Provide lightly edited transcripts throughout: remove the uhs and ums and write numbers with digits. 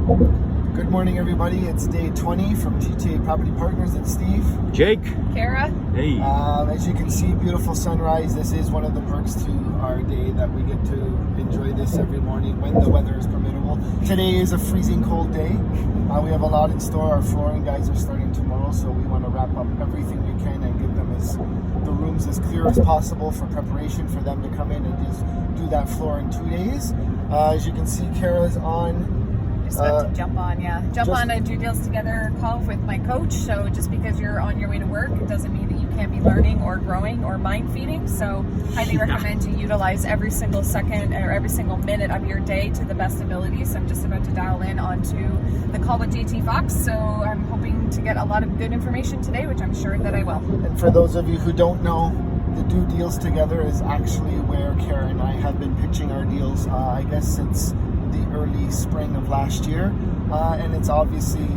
Good morning, everybody. It's day 20 from GTA Property Partners. It's Steve. Jake. Kara. Hey. As you can see, beautiful sunrise. This is one of the perks to our day that we get to enjoy this every morning when the weather is permittable. Today is a freezing cold day. We have a lot in store. Our flooring guys are starting tomorrow, so we want to wrap up everything we can and get them the rooms as clear as possible for preparation for them to come in and just do that floor in 2 days. As you can see, Kara's on. Just about to jump on a due deals together call with my coach. So just because you're on your way to work, it doesn't mean that you can't be learning or growing or mind feeding. So highly recommend to utilize every single second or every single minute of your day to the best ability. So I'm just about to dial in onto the call with JT Fox. So I'm hoping to get a lot of good information today, which I'm sure that I will. And for those of you who don't know, the Do Deals Together is actually where Kara and I have been pitching our deals, I guess since the early spring of last year, and it's obviously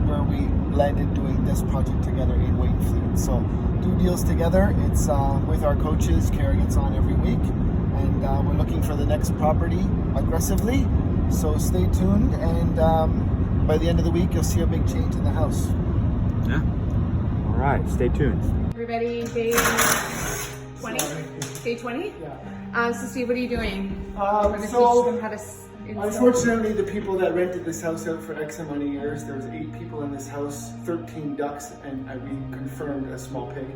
where we landed doing this project together in Waynflete. So Do Deals Together, it's with our coaches. Kara gets on every week, and we're looking for the next property aggressively, so stay tuned, and by the end of the week you'll see a big change in the house. Yeah. All right, stay tuned. Everybody, day 20? Day 20? Yeah. So Steve, what are you doing? Unfortunately, the people that rented this house out for X amount of years, there was 8 people in this house, 13 ducks, and we confirmed a small pig.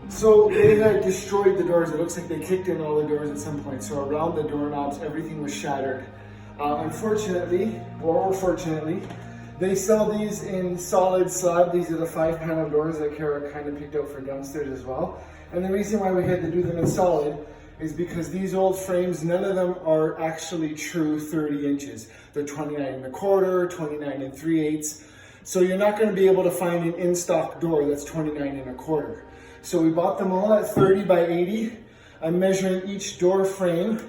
So they had destroyed the doors. It looks like they kicked in all the doors at some point. So around the doorknobs, everything was shattered. Unfortunately, or fortunately, they sell these in solid slab. These are the 5-panel doors that Kara kind of picked out for downstairs as well. And the reason why we had to do them in solid is because these old frames, none of them are actually true 30 inches. They're 29 1/4, 29 3/8. So you're not going to be able to find an in-stock door that's 29 1/4. So we bought them all at 30 by 80. I'm measuring each door frame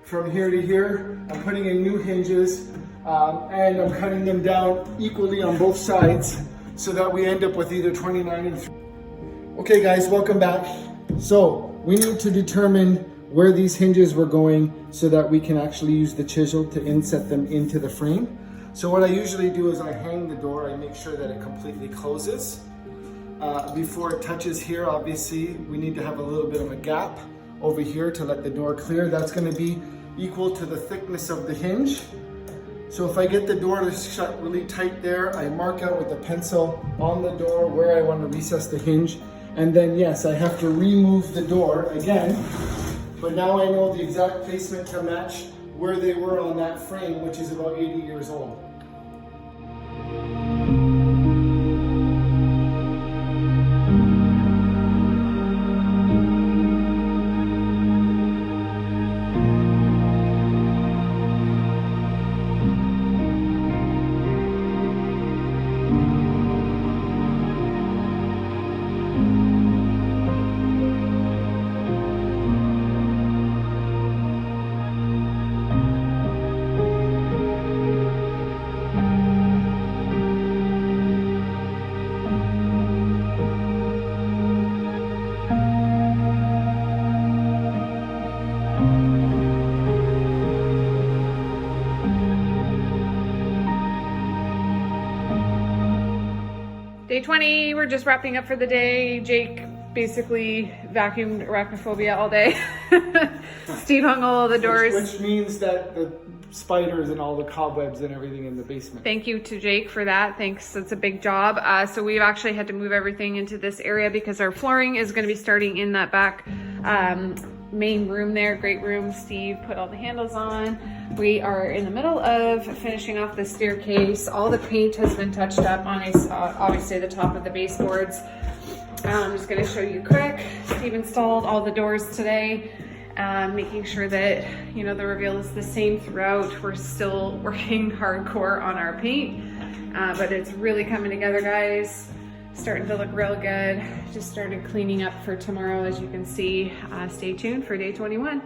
from here to here. I'm putting in new hinges, and I'm cutting them down equally on both sides so that we end up with either 29 and 3. Okay guys, welcome back. So we need to determine where these hinges were going so that we can actually use the chisel to inset them into the frame. So what I usually do is I hang the door, I make sure that it completely closes. Before it touches here, obviously, we need to have a little bit of a gap over here to let the door clear. That's gonna be equal to the thickness of the hinge. So if I get the door to shut really tight there, I mark out with a pencil on the door where I want to recess the hinge. And then yes, I have to remove the door again, but now I know the exact placement to match where they were on that frame, which is about 80 years old. Day 20, we're just wrapping up for the day. Jake basically vacuumed arachnophobia all day. Steve hung all the doors. Which means that the spiders and all the cobwebs and everything in the basement. Thank you to Jake for that. Thanks, that's a big job. So we've actually had to move everything into this area because our flooring is gonna be starting in that back main room there. Great room. Steve put all the handles on. We are in the middle of finishing off the staircase. All the paint has been touched up on obviously the top of the baseboards. I'm just going to show you quick. Steve installed all the doors today, making sure that the reveal is the same throughout. We're still working hardcore on our paint, but it's really coming together, guys. Starting to look real good. Just started cleaning up for tomorrow, as you can see. Stay tuned for day 21.